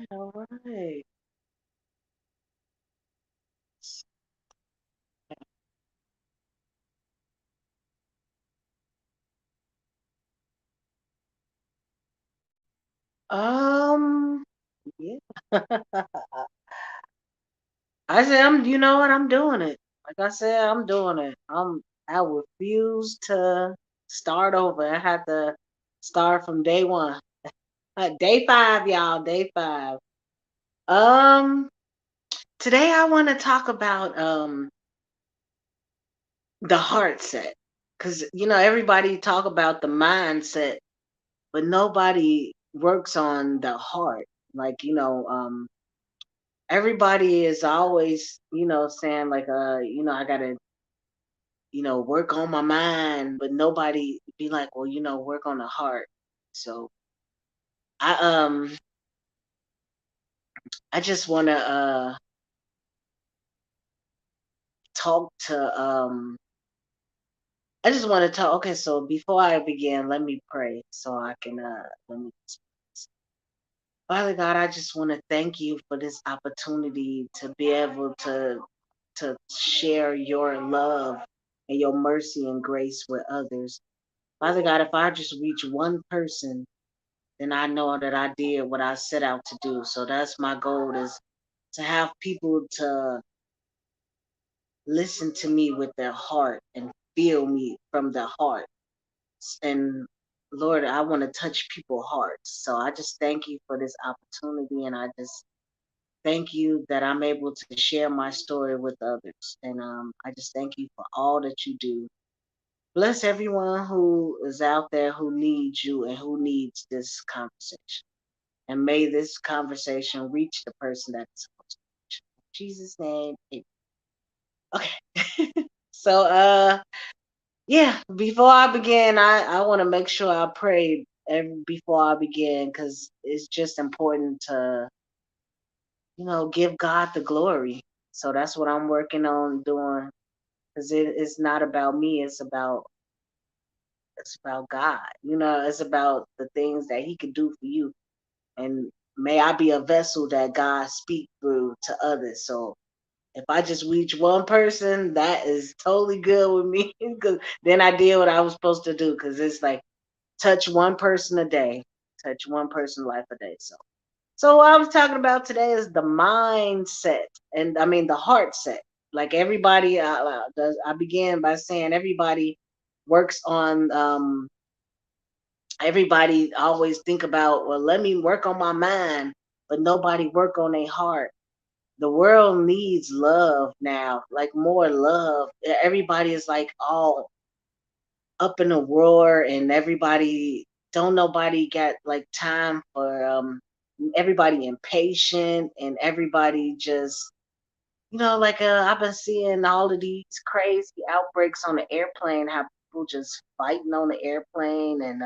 All right. Um, yeah. I said, you know what? I'm doing it. Like I said, I'm doing it. I refuse to start over. I had to start from day one. Day five, y'all. Day five. Um, Today I want to talk about the heart set, because everybody talk about the mindset, but nobody works on the heart. Like everybody is always saying like I gotta work on my mind, but nobody be like, well, work on the heart. So I I just want to talk to I just want to talk. Okay, so before I begin, let me pray so I can let me. Father God, I just want to thank you for this opportunity to be able to share your love and your mercy and grace with others. Father God, if I just reach one person, then I know that I did what I set out to do. So that's my goal, is to have people to listen to me with their heart and feel me from the heart. And Lord, I want to touch people's hearts. So I just thank you for this opportunity, and I just thank you that I'm able to share my story with others. And I just thank you for all that you do. Bless everyone who is out there who needs you and who needs this conversation. And may this conversation reach the person that it's supposed to reach. In Jesus' name, amen. Okay. So yeah, before I begin, I want to make sure I pray before I begin, because it's just important to give God the glory. So that's what I'm working on doing, because it's not about me. It's about God. It's about the things that He could do for you, and may I be a vessel that God speak through to others. So if I just reach one person, that is totally good with me, because then I did what I was supposed to do. Because it's like touch one person a day, touch one person life a day. So what I was talking about today is the mindset, and I mean the heart set. Like everybody, does. I began by saying everybody works on. Everybody always think about, well, let me work on my mind, but nobody work on their heart. The world needs love now, like more love. Everybody is like all up in a roar, and everybody don't nobody got like time for everybody impatient, and everybody just like I've been seeing all of these crazy outbreaks on the airplane, how people just fighting on the airplane, and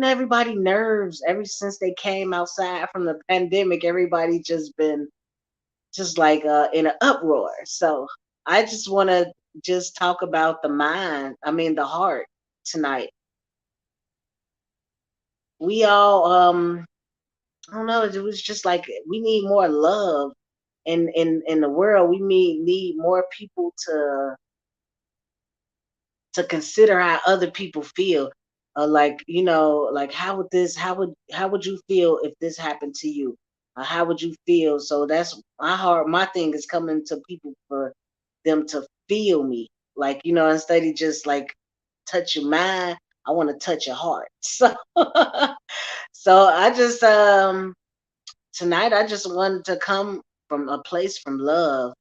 everybody nerves ever since they came outside from the pandemic. Everybody just been just like in an uproar. So I just want to just talk about the mind, I mean the heart tonight. We all I don't know, it was just like we need more love in the world. We need more people to consider how other people feel. Like like how would you feel if this happened to you? How would you feel? So that's my heart. My thing is coming to people for them to feel me. Like instead of just like touch your mind, I want to touch your heart. So I just tonight I just wanted to come from a place from love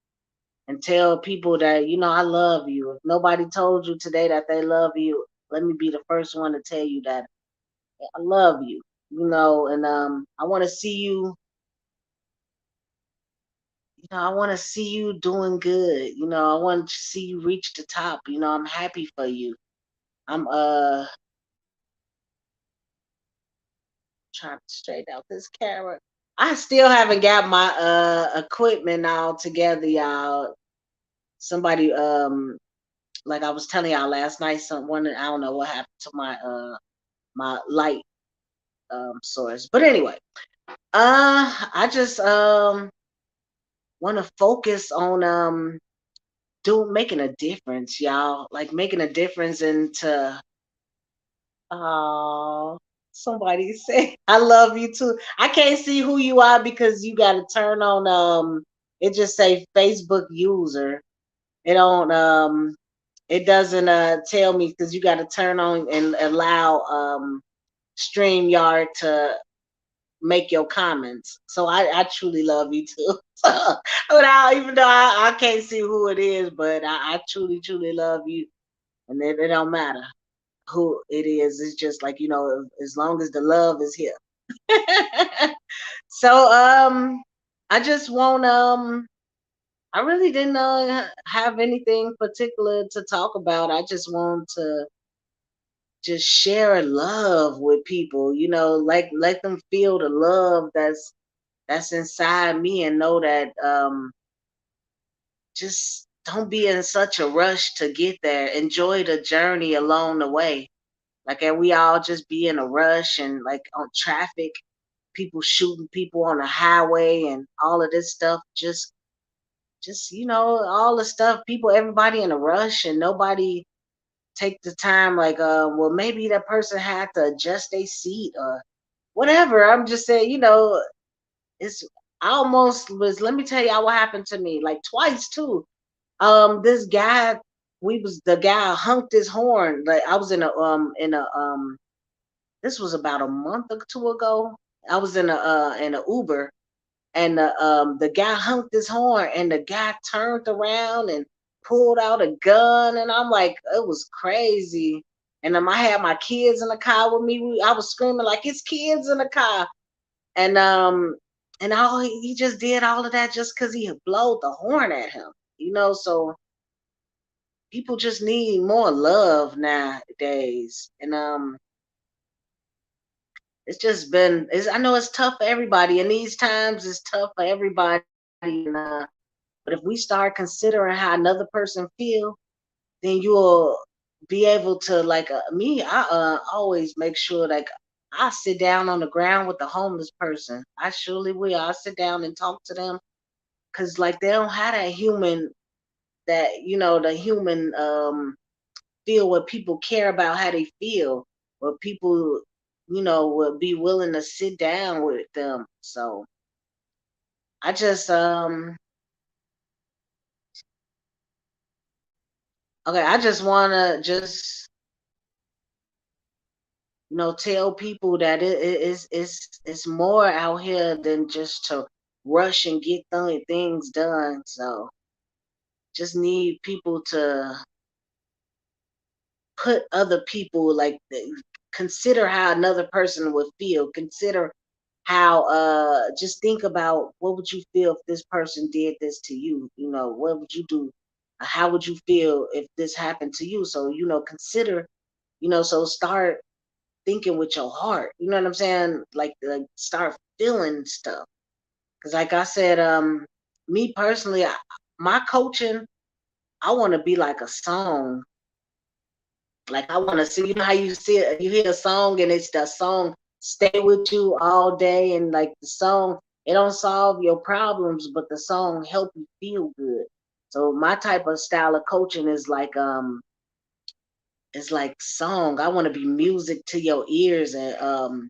and tell people that I love you. If nobody told you today that they love you, let me be the first one to tell you that I love you. And I want to see you. I want to see you doing good. I want to see you reach the top. I'm happy for you. I'm trying to straighten out this camera. I still haven't got my equipment all together, y'all. Somebody like I was telling y'all last night, someone, I don't know what happened to my light source. But anyway, I just want to focus on do making a difference, y'all. Like making a difference into oh, somebody say I love you too. I can't see who you are because you got to turn on it just say Facebook user. It don't it doesn't tell me because you got to turn on and allow StreamYard to make your comments. So I truly love you too. Without even though I can't see who it is, but I truly truly love you, and it don't matter who it is. It's just like as long as the love is here. So I just want I really didn't have anything particular to talk about. I just want to just share love with people, like let them feel the love that's inside me and know that just don't be in such a rush to get there. Enjoy the journey along the way. Like, and we all just be in a rush and like on traffic, people shooting people on the highway and all of this stuff. Just all the stuff. People, everybody in a rush and nobody take the time. Like, well, maybe that person had to adjust their seat or whatever. I'm just saying, it's I almost was. Let me tell y'all what happened to me, like twice too. This guy, we was the guy honked his horn. Like I was in a this was about a month or two ago. I was in a Uber, and the guy honked his horn, and the guy turned around and pulled out a gun, and I'm like, it was crazy. And I had my kids in the car with me. I was screaming like it's kids in the car, and all he just did all of that just because he had blowed the horn at him. So people just need more love nowadays, and it's just been. I know it's tough for everybody, and these times it's tough for everybody. And, but if we start considering how another person feel, then you'll be able to like me. I always make sure like I sit down on the ground with the homeless person. I surely will. I sit down and talk to them because like they don't have that human the human feel where people care about how they feel, where people would be willing to sit down with them. So I just okay, I just wanna just tell people that it's more out here than just to rush and get things done. So just need people to put other people like consider how another person would feel. Consider how just think about what would you feel if this person did this to you. What would you do? How would you feel if this happened to you? So consider. So start thinking with your heart. You know what I'm saying? Like start feeling stuff. Because like I said, me personally, my coaching, I want to be like a song. Like I want to see, how you hear a song and it's the song stay with you all day, and like the song, it don't solve your problems, but the song help you feel good. So my type of style of coaching is like song. I want to be music to your ears and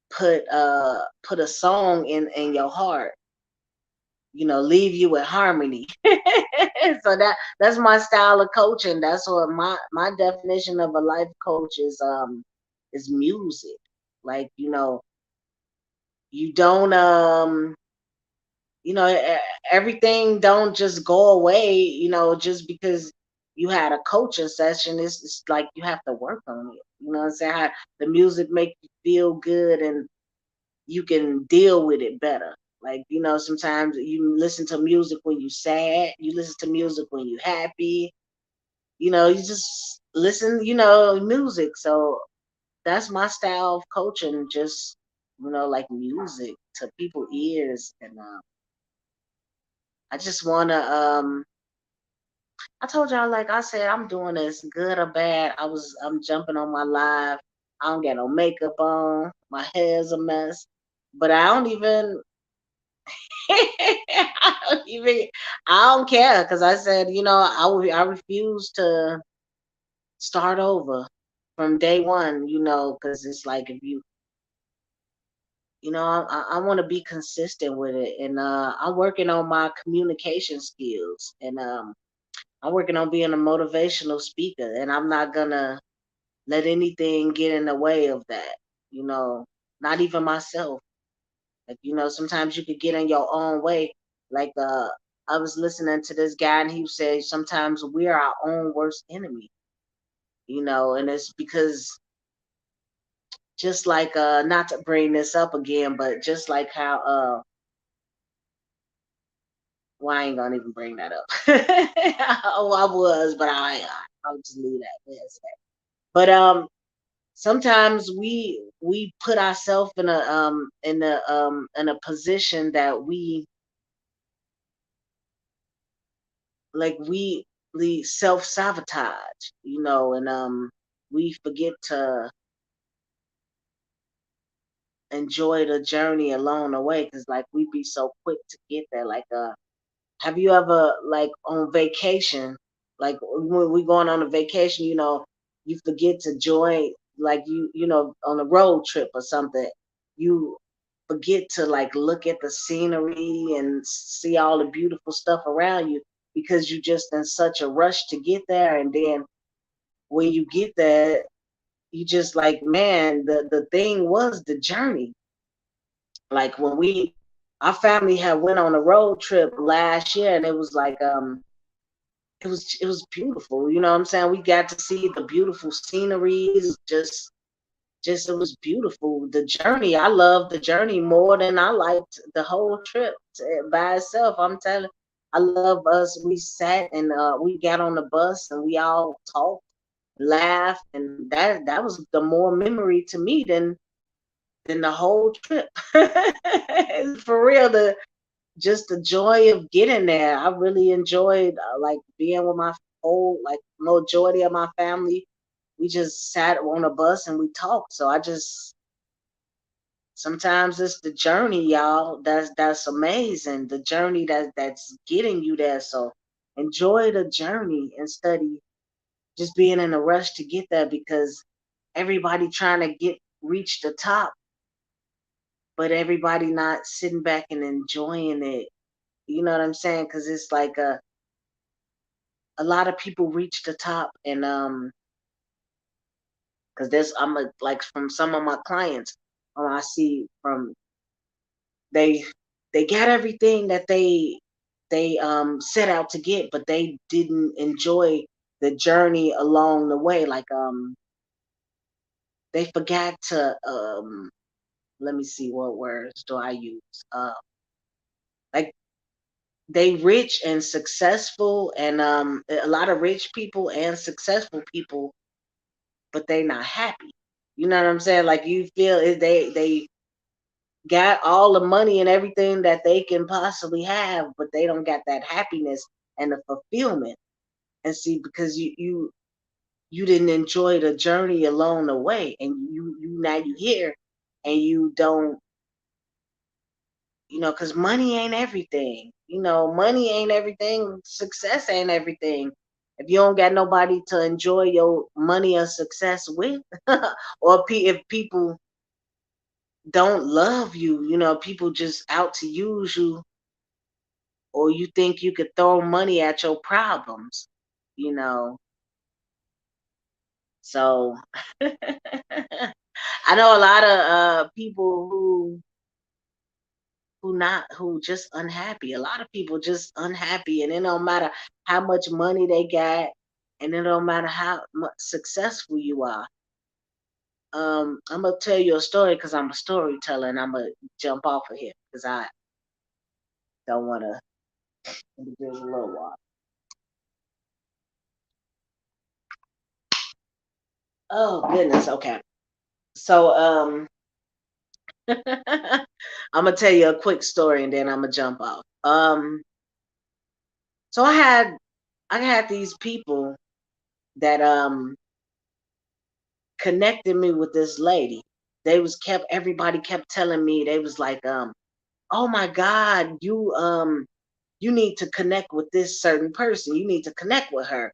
put a song in your heart. Leave you with harmony. So that's my style of coaching. That's what my definition of a life coach is music. Like you don't everything don't just go away, just because you had a coaching session. It's like you have to work on it. You know what I'm saying? How the music make you feel good and you can deal with it better. Like, sometimes you listen to music when you sad, you listen to music when you happy, you just listen, music. So that's my style of coaching, just, like music to people ears. And I just wanna I told y'all, like I said, I'm doing this good or bad. I'm jumping on my live. I don't got no makeup on. My hair's a mess. but I don't even I don't even I don't care because I said, I refuse to start over from day one, because it's like if I want to be consistent with it, and I'm working on my communication skills, and I'm working on being a motivational speaker, and I'm not gonna let anything get in the way of that. You know, not even myself. Like, sometimes you could get in your own way. Like, I was listening to this guy, and he said sometimes we're our own worst enemy. And it's because just like not to bring this up again, but just like how well, I ain't gonna even bring that up. Oh, I was, but I'll just leave that there. But sometimes we put ourselves in a position that we self sabotage, and we forget to enjoy the journey along the way because like we be so quick to get there. Like have you ever like on vacation, like when we going on a vacation, you forget to join, like on a road trip or something, you forget to like look at the scenery and see all the beautiful stuff around you because you just in such a rush to get there, and then when you get there, you just like, man, the thing was the journey. Like when our family had went on a road trip last year, and it was like it was beautiful. You know what I'm saying? We got to see the beautiful sceneries. Just it was beautiful. The journey, I loved the journey more than I liked the whole trip by itself. I'm telling. I love us. We sat and we got on the bus and we all talked, laughed, and that was the more memory to me than the whole trip. For real, just the joy of getting there. I really enjoyed like being with my whole like majority of my family. We just sat on a bus and we talked. So I just sometimes it's the journey, y'all. That's amazing. The journey that's getting you there. So enjoy the journey instead of just being in a rush to get there because everybody trying to reach the top, but everybody not sitting back and enjoying it. You know what I'm saying? Because it's like a lot of people reach the top, and because like from some of my clients, I see from they they got everything that they set out to get, but they didn't enjoy the journey along the way. Like they forgot to let me see, what words do I use? Like they rich and successful, and a lot of rich people and successful people, but they not happy. You know what I'm saying? Like you feel they got all the money and everything that they can possibly have, but they don't got that happiness and the fulfillment. And see, because you didn't enjoy the journey along the way, and you now you here, and you don't, because money ain't everything. Money ain't everything. Success ain't everything. If you don't got nobody to enjoy your money or success with, or if people don't love you, people just out to use you, or you think you could throw money at your problems, you know. So I know a lot of people who just unhappy. A lot of people just unhappy, and it don't matter how much money they got, and it don't matter how much successful you are. I'm gonna tell you a story because I'm a storyteller, and I'm gonna jump off of here because I don't want to. There's a little while. Oh goodness. Okay. So I'm gonna tell you a quick story and then I'm gonna jump off. So I had these people that connected me with this lady. everybody kept telling me, they was like, oh my God, you need to connect with this certain person. You need to connect with her.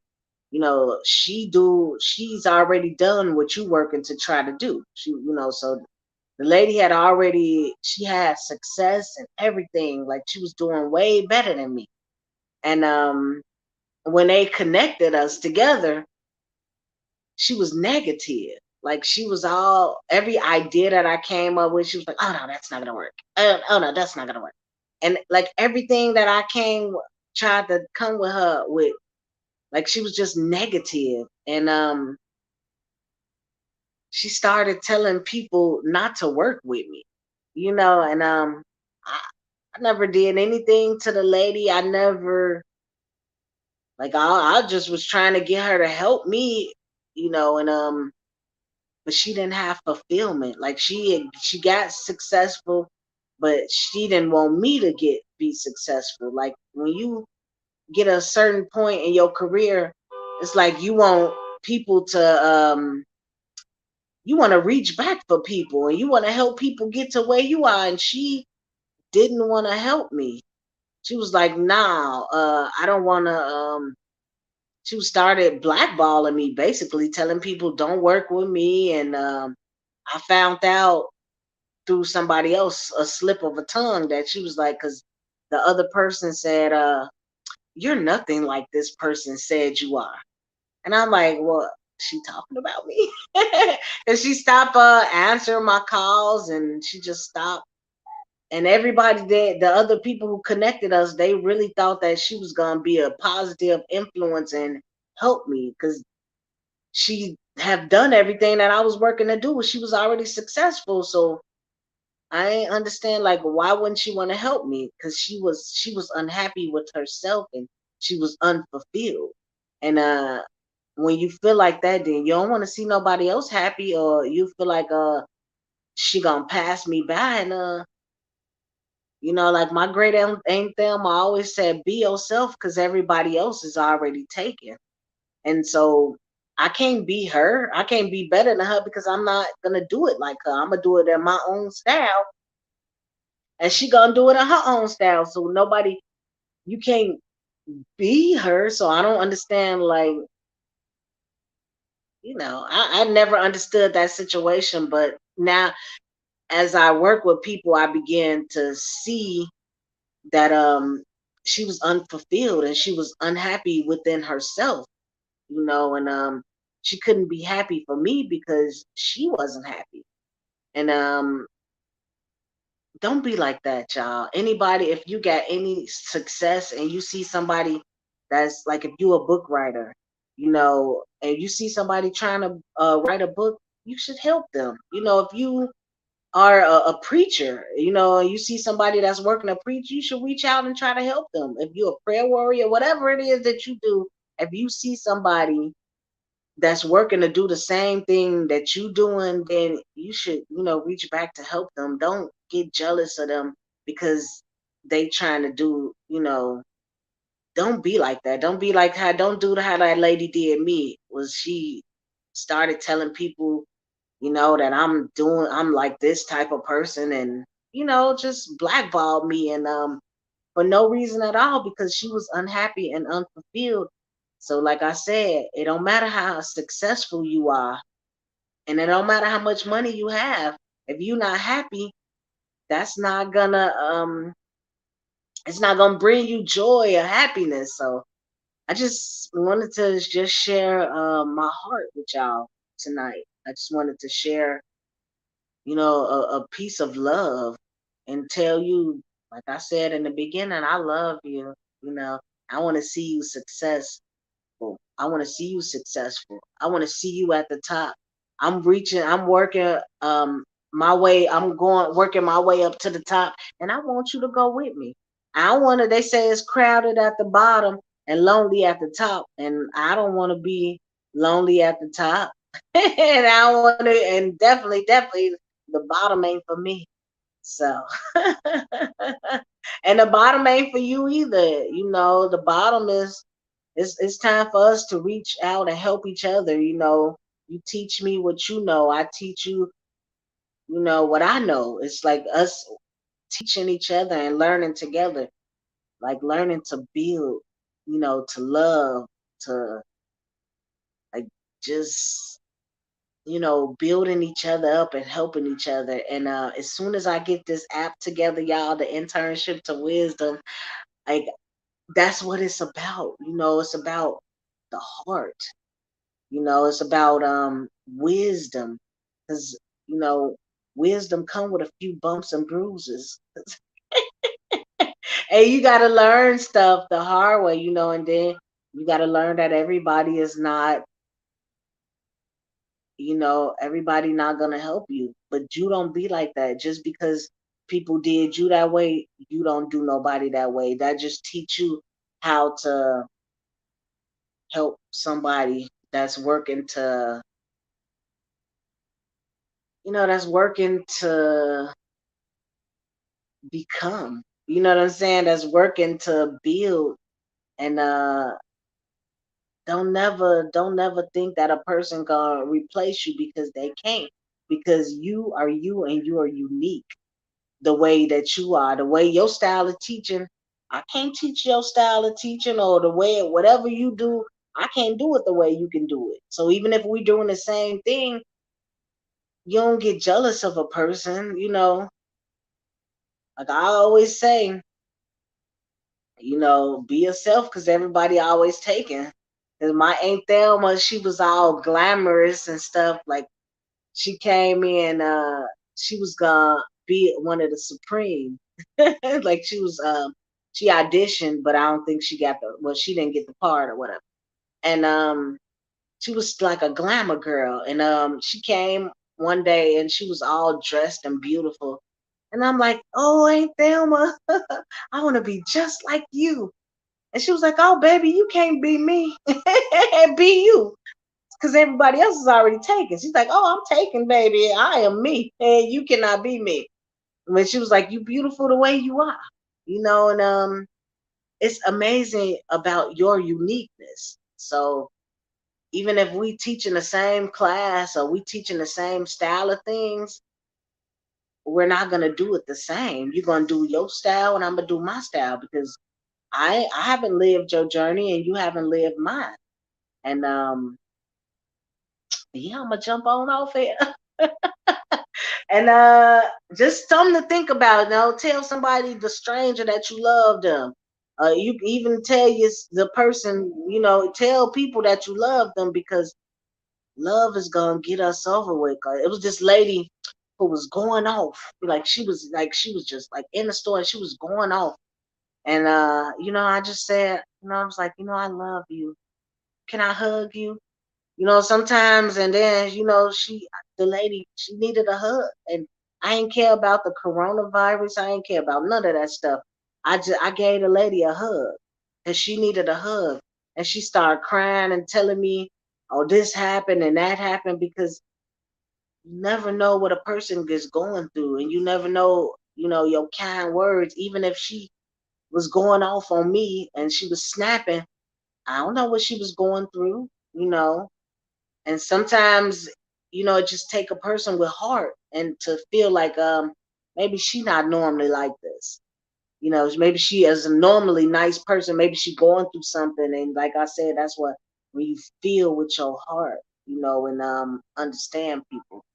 She's already done what you working to try to do. So the lady she had success and everything. Like she was doing way better than me. And when they connected us together, she was negative. Like she was all every idea that I came up with, she was like, "Oh no, that's not gonna work. Oh no, that's not gonna work." And like everything that I tried to come with her with, like she was just negative. And she started telling people not to work with me, and I, I never did anything to the lady. I never like I just was trying to get her to help me, and but she didn't have fulfillment. Like she got successful, but she didn't want me to be successful. Like when you get a certain point in your career, it's like you want people to you want to reach back for people and you want to help people get to where you are. And she didn't want to help me. She was like, nah, I don't want to. She started blackballing me, basically telling people don't work with me. And I found out through somebody else, a slip of a tongue, that she was like, because the other person said, you're nothing like this person said you are. And I'm like, well, she talking about me? And she stopped answering my calls, and she just stopped. And everybody that the other people who connected us, they really thought that she was gonna be a positive influence and help me, because she have done everything that I was working to do. She was already successful. So I ain't understand, like, why wouldn't she want to help me? Because she was unhappy with herself, and she was unfulfilled. And when you feel like that, then you don't want to see nobody else happy, or you feel like she gonna pass me by. And like my great aunt Thelma always said, be yourself, because everybody else is already taken. And so I can't be her. I can't be better than her, because I'm not gonna do it like her. I'm gonna do it in my own style, and she gonna do it in her own style. So nobody, you can't be her. So I don't understand. Like, I never understood that situation, but now as I work with people, I begin to see that she was unfulfilled and she was unhappy within herself, and she couldn't be happy for me because she wasn't happy. And don't be like that, y'all. Anybody, if you got any success and you see somebody that's like, if you a book writer, and you see somebody trying to write a book, you should help them. If you are a preacher, and you see somebody that's working to preach, you should reach out and try to help them. If you're a prayer warrior, whatever it is that you do, if you see somebody that's working to do the same thing that you doing, then you should, reach back to help them. Don't get jealous of them because they trying to do, don't be like that. Don't be like don't do how that lady did me. Was she started telling people, that I'm like this type of person, and, just blackballed me, and for no reason at all, because she was unhappy and unfulfilled. So like I said, it don't matter how successful you are, and it don't matter how much money you have. If you're not happy, that's not gonna it's not gonna bring you joy or happiness. So I just wanted to just share my heart with y'all tonight. I just wanted to share, a piece of love, and tell you, like I said in the beginning, I love you. You know, I want to see you successful. I want to see you successful. I want to see you at the top. I'm working my way, I'm going working my way up to the top, and I want you to go with me. I don't want to, they say it's crowded at the bottom and lonely at the top, and I don't want to be lonely at the top. And I want to, and definitely the bottom ain't for me. So, and the bottom ain't for you either. The bottom is, it's time for us to reach out and help each other. You teach me what you know. I teach you You know what I know? It's like us teaching each other and learning together, like learning to build, to love, to like just building each other up and helping each other. And as soon as I get this app together, y'all, the internship to wisdom, like that's what it's about. It's about the heart. It's about wisdom, because you know wisdom come with a few bumps and bruises, and you got to learn stuff the hard way, and then you got to learn that everybody is not, everybody not gonna help you. But you don't be like that. Just because people did you that way, you don't do nobody that way. That just teach you how to help somebody that's working to, that's working to become. You know what I'm saying? That's working to build. And don't never think that a person gonna replace you, because they can't. Because you are you, and you are unique the way that you are, the way your style of teaching. I can't teach your style of teaching, or the way whatever you do, I can't do it the way you can do it. So even if we're doing the same thing, you don't get jealous of a person, like I always say, be yourself, because everybody always taken. Because my Aunt Thelma, she was all glamorous and stuff. Like she came in, she was gonna be one of the Supreme. Like she auditioned, but I don't think she got she didn't get the part or whatever. And she was like a glamour girl, and she came one day and she was all dressed and beautiful. And I'm like, oh, Aunt Thelma, I want to be just like you. And she was like, "Oh, baby, you can't be me. Be you, because everybody else is already taken." She's like, "Oh, I'm taken, baby. I am me, and you cannot be me." When she was like, "You beautiful the way you are," and it's amazing about your uniqueness. So even if we teach in the same class, or we teach in the same style of things, we're not gonna do it the same. You're gonna do your style, and I'm gonna do my style, because I haven't lived your journey, and you haven't lived mine. And yeah, I'm gonna jump on off here. And just something to think about. Tell somebody, the stranger, that you love them. You can even tell the person, tell people that you love them, because love is gonna get us over with. It was this lady who was going off, like she was just like in the store, and she was going off. And I just said, I was like, I love you. Can I hug you? Sometimes. And then, the lady, she needed a hug. And I ain't care about the coronavirus. I ain't care about none of that stuff. I gave the lady a hug, and she needed a hug. And she started crying and telling me, oh, this happened and that happened, because you never know what a person is going through. And you never know, your kind words. Even if she was going off on me and she was snapping, I don't know what she was going through, and sometimes, it just take a person with heart, and to feel like maybe she not normally like this. Maybe she is a normally nice person, maybe she going through something. And like I said, that's what, when you feel with your heart, and understand people,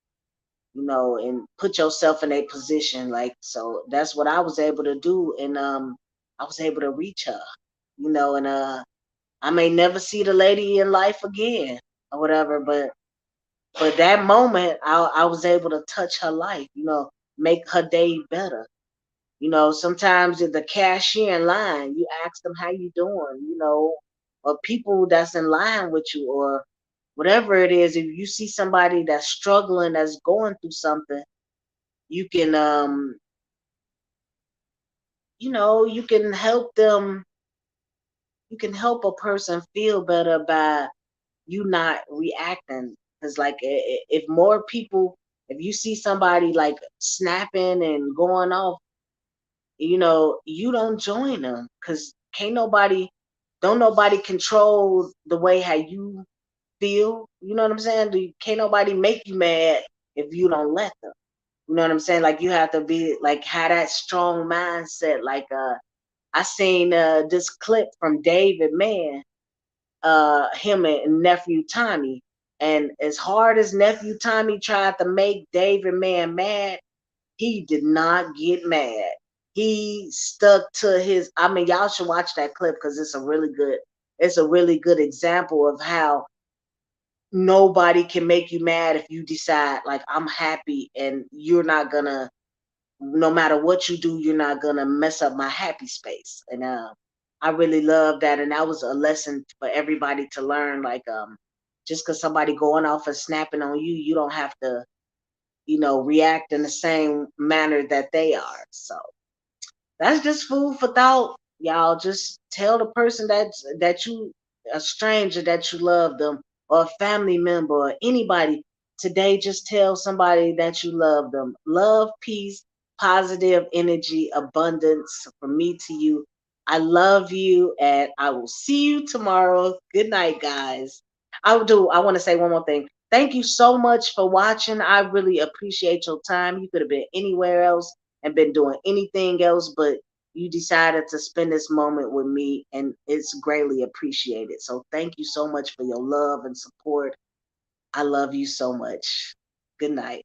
and put yourself in a position. Like, so that's what I was able to do. And I was able to reach her, and I may never see the lady in life again or whatever, but that moment, I was able to touch her life, make her day better. Sometimes at the cashier in line, you ask them how you doing, or people that's in line with you, or whatever it is. If you see somebody that's struggling, that's going through something, you can, you can help them. You can help a person feel better by you not reacting. Because like, if more people, if you see somebody like snapping and going off, you don't join them, because can't nobody, don't nobody control the way how you feel. You know what I'm saying? Can't nobody make you mad if you don't let them. You know what I'm saying? Like you have to be like have that strong mindset. Like I seen this clip from David Mann, him and nephew Tommy. And as hard as nephew Tommy tried to make David Mann mad, he did not get mad. He stuck to his. I mean, y'all should watch that clip because it's a really good example of how nobody can make you mad if you decide like I'm happy and you're not gonna, no matter what you do, you're not gonna mess up my happy space. And I really love that, and that was a lesson for everybody to learn. Like just because somebody going off and snapping on you, you don't have to, react in the same manner that they are. So that's just food for thought, y'all. Just tell the person that you, a stranger, that you love them, or a family member, or anybody today. Just tell somebody that you love them. Love, peace, positive energy, abundance from me to you. I love you, and I will see you tomorrow. Good night, guys. I want to say one more thing. Thank you so much for watching. I really appreciate your time. You could have been anywhere else and been doing anything else, but you decided to spend this moment with me, and it's greatly appreciated. So thank you so much for your love and support. I love you so much. Good night.